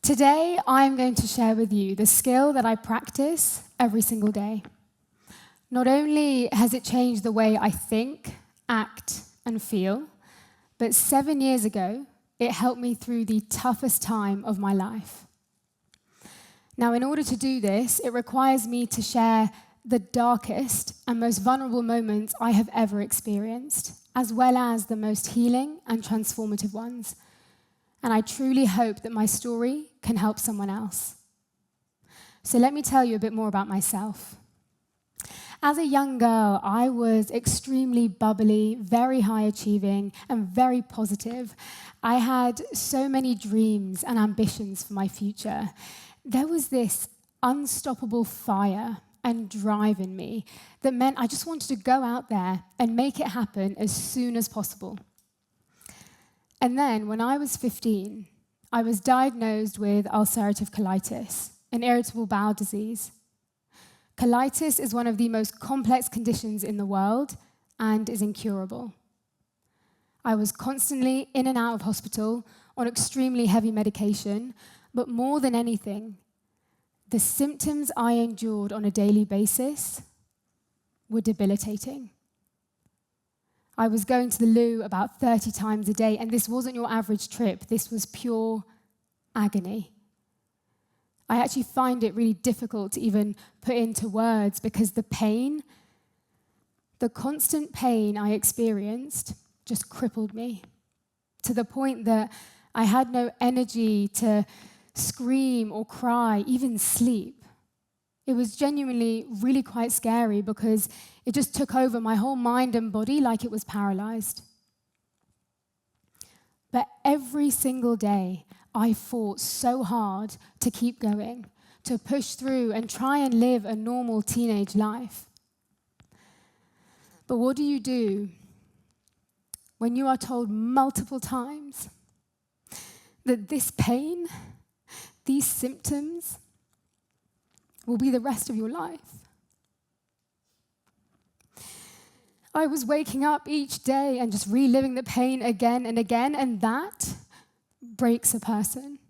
Today, I'm going to share with you the skill that I practice every single day. Not only has it changed the way I think, act, and feel, but 7 years ago, it helped me through the toughest time of my life. Now, in order to do this, it requires me to share the darkest and most vulnerable moments I have ever experienced, as well as the most healing and transformative ones. And I truly hope that my story can help someone else. So let me tell you a bit more about myself. As a young girl, I was extremely bubbly, very high achieving, and very positive. I had so many dreams and ambitions for my future. There was this unstoppable fire and drive in me that meant I just wanted to go out there and make it happen as soon as possible. And then, when I was 15, I was diagnosed with ulcerative colitis, an irritable bowel disease. Colitis is one of the most complex conditions in the world and is incurable. I was constantly in and out of hospital on extremely heavy medication, but more than anything, the symptoms I endured on a daily basis were debilitating. I was going to the loo about 30 times a day, and this wasn't your average trip. This was pure agony. I actually find it really difficult to even put into words because the constant pain I experienced just crippled me to the point that I had no energy to scream or cry, even sleep. It was genuinely really quite scary because it just took over my whole mind and body like it was paralyzed. But every single day, I fought so hard to keep going, to push through and try and live a normal teenage life. But what do you do when you are told multiple times that this pain, these symptoms, will be the rest of your life? I was waking up each day and just reliving the pain again and again, and that breaks a person.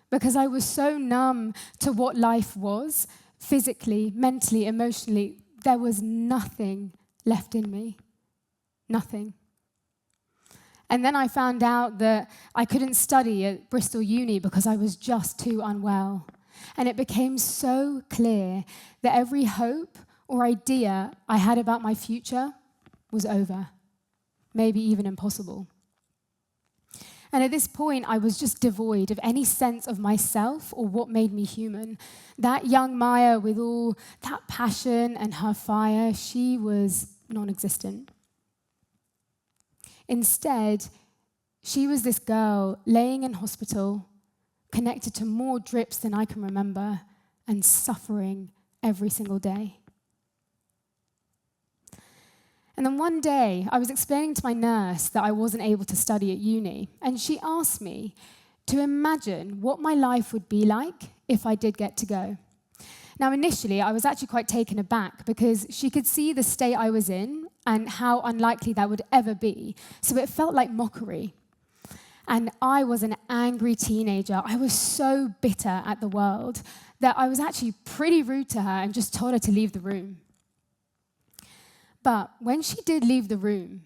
Because I was so numb to what life was, physically, mentally, emotionally, there was nothing left in me. Nothing. And then I found out that I couldn't study at Bristol Uni because I was just too unwell. And it became so clear that every hope or idea I had about my future was over, maybe even impossible. And at this point, I was just devoid of any sense of myself or what made me human. That young Maya with all that passion and her fire, she was non-existent. Instead, she was this girl laying in hospital, connected to more drips than I can remember, and suffering every single day. And then one day, I was explaining to my nurse that I wasn't able to study at uni, and she asked me to imagine what my life would be like if I did get to go. Now, initially, I was actually quite taken aback because she could see the state I was in and how unlikely that would ever be, so it felt like mockery. And I was an angry teenager. I was so bitter at the world that I was actually pretty rude to her and just told her to leave the room. But when she did leave the room,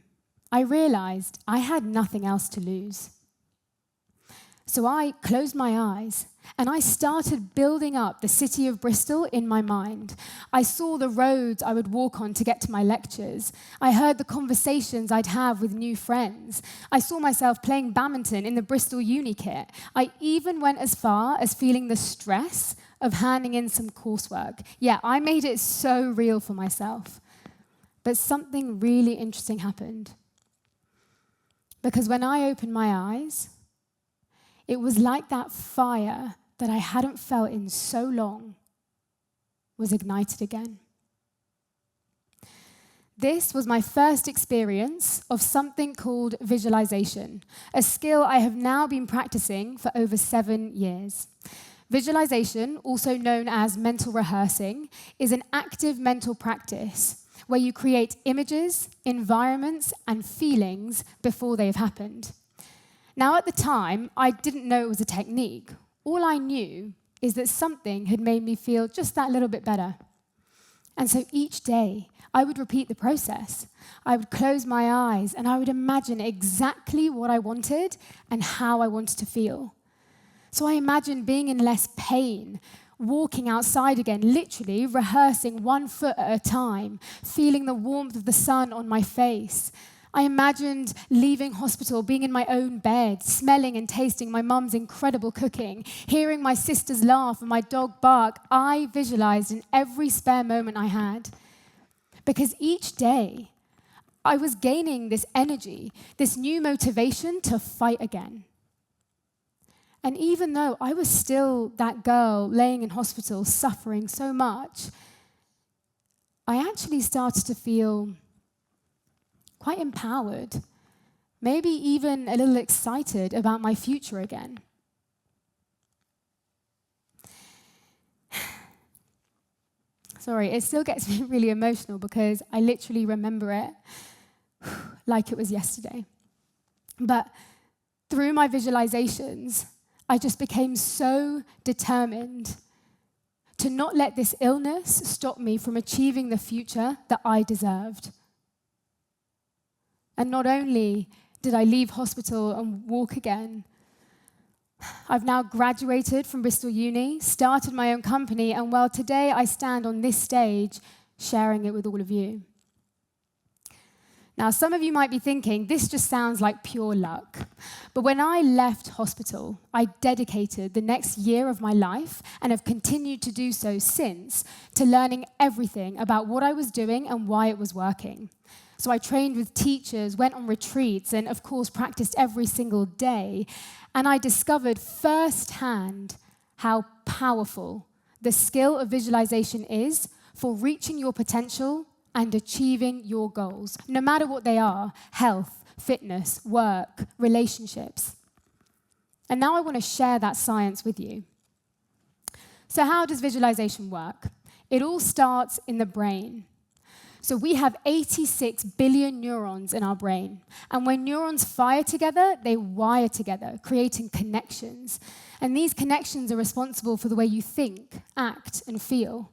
I realized I had nothing else to lose. So I closed my eyes and I started building up the city of Bristol in my mind. I saw the roads I would walk on to get to my lectures. I heard the conversations I'd have with new friends. I saw myself playing badminton in the Bristol uni kit. I even went as far as feeling the stress of handing in some coursework. Yeah, I made it so real for myself. But something really interesting happened. Because when I opened my eyes, it was like that fire that I hadn't felt in so long was ignited again. This was my first experience of something called visualization, a skill I have now been practicing for over 7 years. Visualization, also known as mental rehearsing, is an active mental practice where you create images, environments, and feelings before they've happened. Now, at the time, I didn't know it was a technique. All I knew is that something had made me feel just that little bit better. And so each day, I would repeat the process. I would close my eyes and I would imagine exactly what I wanted and how I wanted to feel. So I imagined being in less pain, walking outside again, literally rehearsing 1 foot at a time, feeling the warmth of the sun on my face. I imagined leaving hospital, being in my own bed, smelling and tasting my mum's incredible cooking, hearing my sisters laugh and my dog bark. I visualized in every spare moment I had. Because each day, I was gaining this energy, this new motivation to fight again. And even though I was still that girl laying in hospital, suffering so much, I actually started to feel quite empowered, maybe even a little excited about my future again. Sorry, it still gets me really emotional because I literally remember it like it was yesterday. But through my visualizations, I just became so determined to not let this illness stop me from achieving the future that I deserved. And not only did I leave hospital and walk again, I've now graduated from Bristol Uni, started my own company, and well, today I stand on this stage sharing it with all of you. Now, some of you might be thinking, this just sounds like pure luck. But when I left hospital, I dedicated the next year of my life, and have continued to do so since, to learning everything about what I was doing and why it was working. So I trained with teachers, went on retreats, and of course practiced every single day. And I discovered firsthand how powerful the skill of visualization is for reaching your potential and achieving your goals, no matter what they are: health, fitness, work, relationships. And now I want to share that science with you. So how does visualization work? It all starts in the brain. So we have 86 billion neurons in our brain. And when neurons fire together, they wire together, creating connections. And these connections are responsible for the way you think, act, and feel.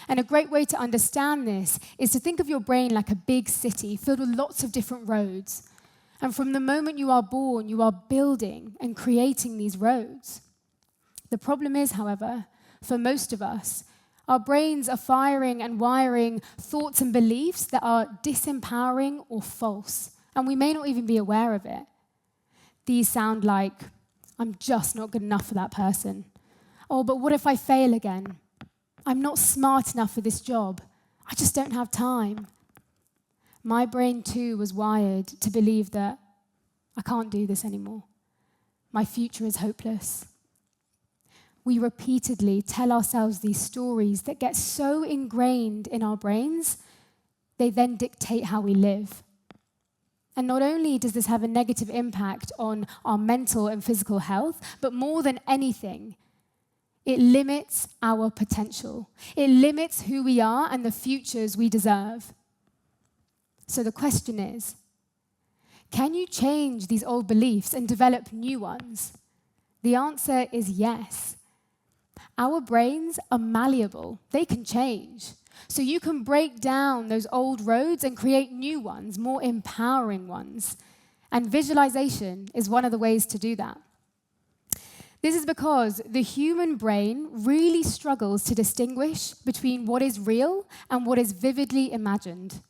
And a great way to understand this is to think of your brain like a big city filled with lots of different roads. And from the moment you are born, you are building and creating these roads. The problem is, however, for most of us, our brains are firing and wiring thoughts and beliefs that are disempowering or false, and we may not even be aware of it. These sound like, I'm just not good enough for that person. Oh, but what if I fail again? I'm not smart enough for this job. I just don't have time. My brain too was wired to believe that I can't do this anymore. My future is hopeless. We repeatedly tell ourselves these stories that get so ingrained in our brains, they then dictate how we live. And not only does this have a negative impact on our mental and physical health, but more than anything, it limits our potential. It limits who we are and the futures we deserve. So the question is, can you change these old beliefs and develop new ones? The answer is yes. Our brains are malleable. They can change. So you can break down those old roads and create new ones, more empowering ones. And visualization is one of the ways to do that. This is because the human brain really struggles to distinguish between what is real and what is vividly imagined.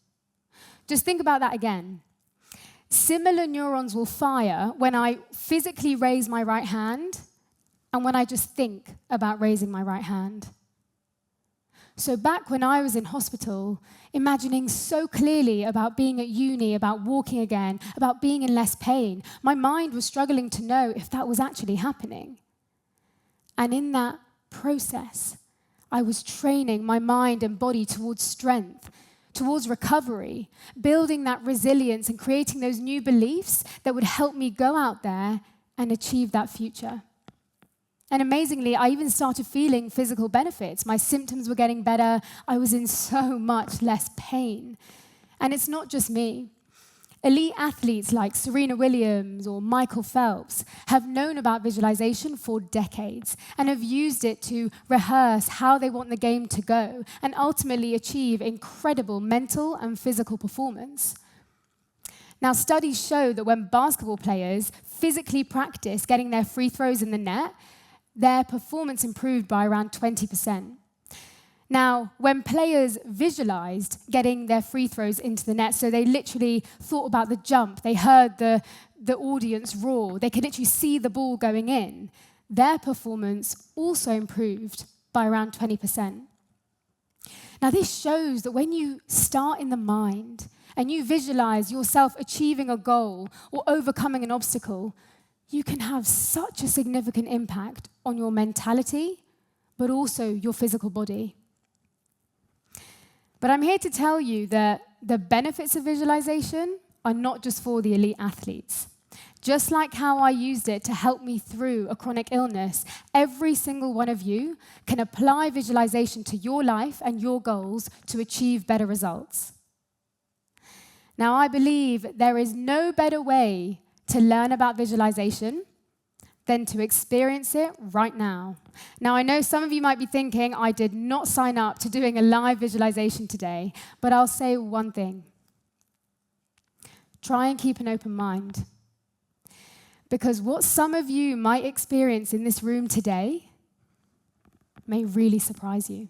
Just think about that again. Similar neurons will fire when I physically raise my right hand and when I just think about raising my right hand. So back when I was in hospital, imagining so clearly about being at uni, about walking again, about being in less pain, my mind was struggling to know if that was actually happening. And in that process, I was training my mind and body towards strength, towards recovery, building that resilience and creating those new beliefs that would help me go out there and achieve that future. And amazingly, I even started feeling physical benefits. My symptoms were getting better. I was in so much less pain. And it's not just me. Elite athletes like Serena Williams or Michael Phelps have known about visualization for decades and have used it to rehearse how they want the game to go and ultimately achieve incredible mental and physical performance. Now, studies show that when basketball players physically practice getting their free throws in the net, their performance improved by around 20%. Now, when players visualized getting their free throws into the net, so they literally thought about the jump, they heard the audience roar, they could literally see the ball going in, their performance also improved by around 20%. Now, this shows that when you start in the mind and you visualize yourself achieving a goal or overcoming an obstacle, you can have such a significant impact on your mentality, but also your physical body. But I'm here to tell you that the benefits of visualization are not just for the elite athletes. Just like how I used it to help me through a chronic illness, every single one of you can apply visualization to your life and your goals to achieve better results. Now, I believe there is no better way to learn about visualization than to experience it right now. Now, I know some of you might be thinking, I did not sign up to doing a live visualization today, but I'll say one thing. Try and keep an open mind. Because what some of you might experience in this room today may really surprise you.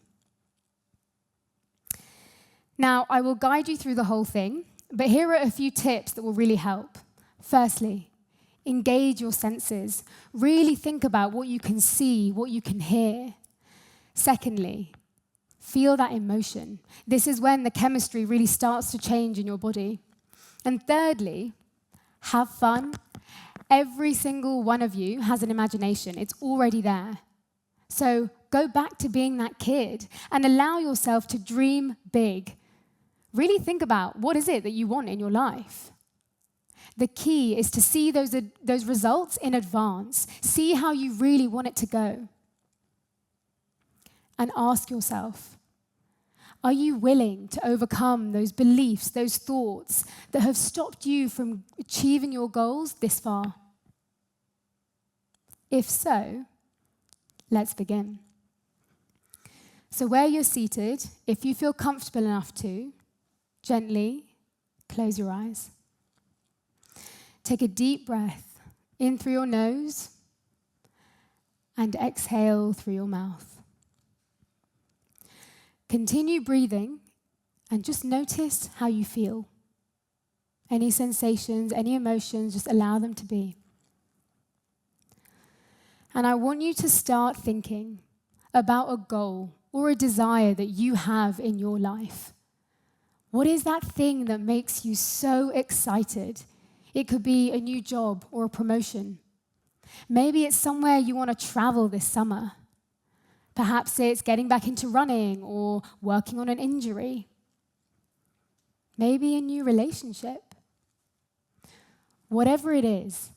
Now, I will guide you through the whole thing, but here are a few tips that will really help. Firstly, engage your senses. Really think about what you can see, what you can hear. Secondly, feel that emotion. This is when the chemistry really starts to change in your body. And thirdly, have fun. Every single one of you has an imagination. It's already there. So go back to being that kid and allow yourself to dream big. Really think about what is it that you want in your life. The key is to see those results in advance. See how you really want it to go. And ask yourself, are you willing to overcome those beliefs, those thoughts that have stopped you from achieving your goals this far? If so, let's begin. So where you're seated, if you feel comfortable enough to, gently close your eyes. Take a deep breath in through your nose and exhale through your mouth. Continue breathing and just notice how you feel. Any sensations, any emotions, just allow them to be. And I want you to start thinking about a goal or a desire that you have in your life. What is that thing that makes you so excited? It could be a new job or a promotion. Maybe it's somewhere you want to travel this summer. Perhaps it's getting back into running or working on an injury. Maybe a new relationship. Whatever it is,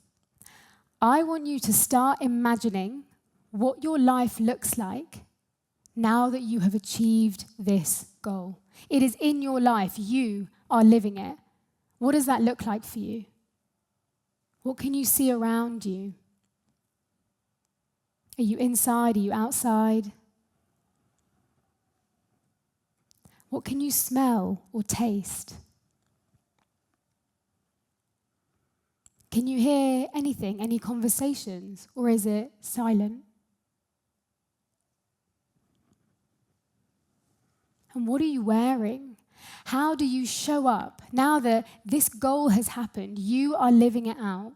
I want you to start imagining what your life looks like now that you have achieved this goal. It is in your life. You are living it. What does that look like for you? What can you see around you? Are you inside? Are you outside? What can you smell or taste? Can you hear anything, any conversations, or is it silent? And what are you wearing? How do you show up now that this goal has happened? You are living it out.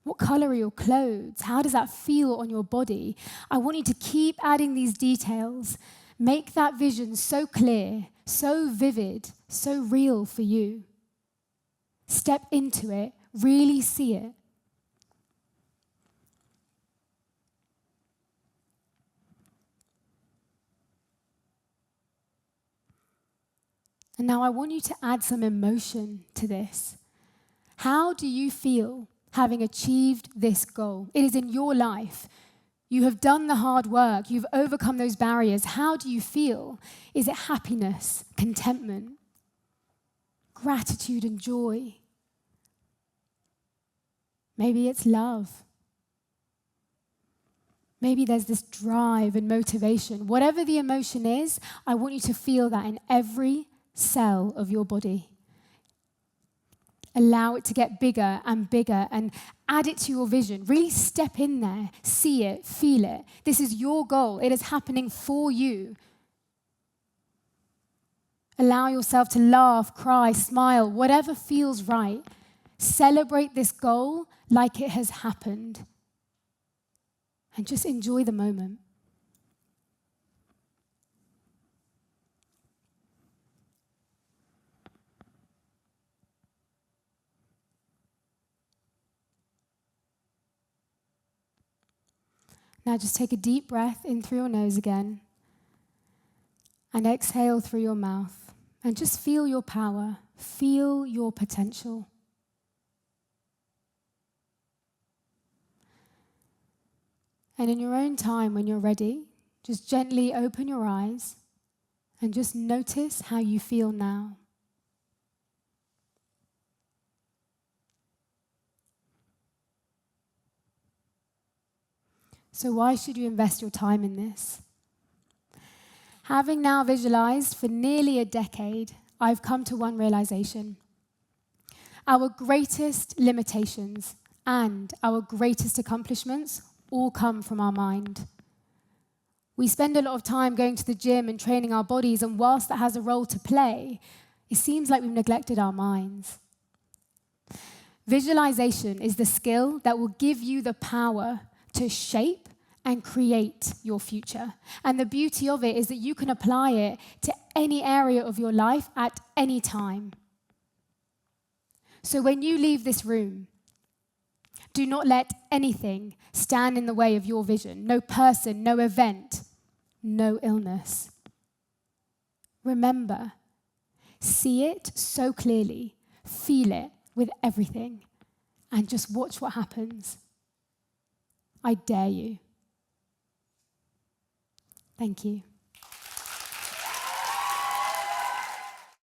What color are your clothes? How does that feel on your body? I want you to keep adding these details. Make that vision so clear, so vivid, so real for you. Step into it. Really see it. And now I want you to add some emotion to this. How do you feel having achieved this goal? It is in your life. You have done the hard work. You've overcome those barriers. How do you feel? Is it happiness, contentment, gratitude and joy. Maybe it's love. Maybe there's this drive and motivation. Whatever the emotion is, I want you to feel that in every cell of your body. Allow it to get bigger and add it to your vision. Really step in there, see it, feel it. This is your goal. It is happening for you. Allow yourself to laugh, cry, smile, whatever feels right. Celebrate this goal like it has happened. And just enjoy the moment. Now just take a deep breath in through your nose again. And exhale through your mouth. And just feel your power. Feel your potential. And in your own time, when you're ready, just gently open your eyes and just notice how you feel now. So why should you invest your time in this? Having now visualized for nearly a decade, I've come to one realization. Our greatest limitations and our greatest accomplishments all come from our mind. We spend a lot of time going to the gym and training our bodies, and whilst that has a role to play, it seems like we've neglected our minds. Visualization is the skill that will give you the power to shape and create your future. And the beauty of it is that you can apply it to any area of your life at any time. So when you leave this room, do not let anything stand in the way of your vision. No person, no event, no illness. Remember, see it so clearly, feel it with everything, and just watch what happens. I dare you. Thank you.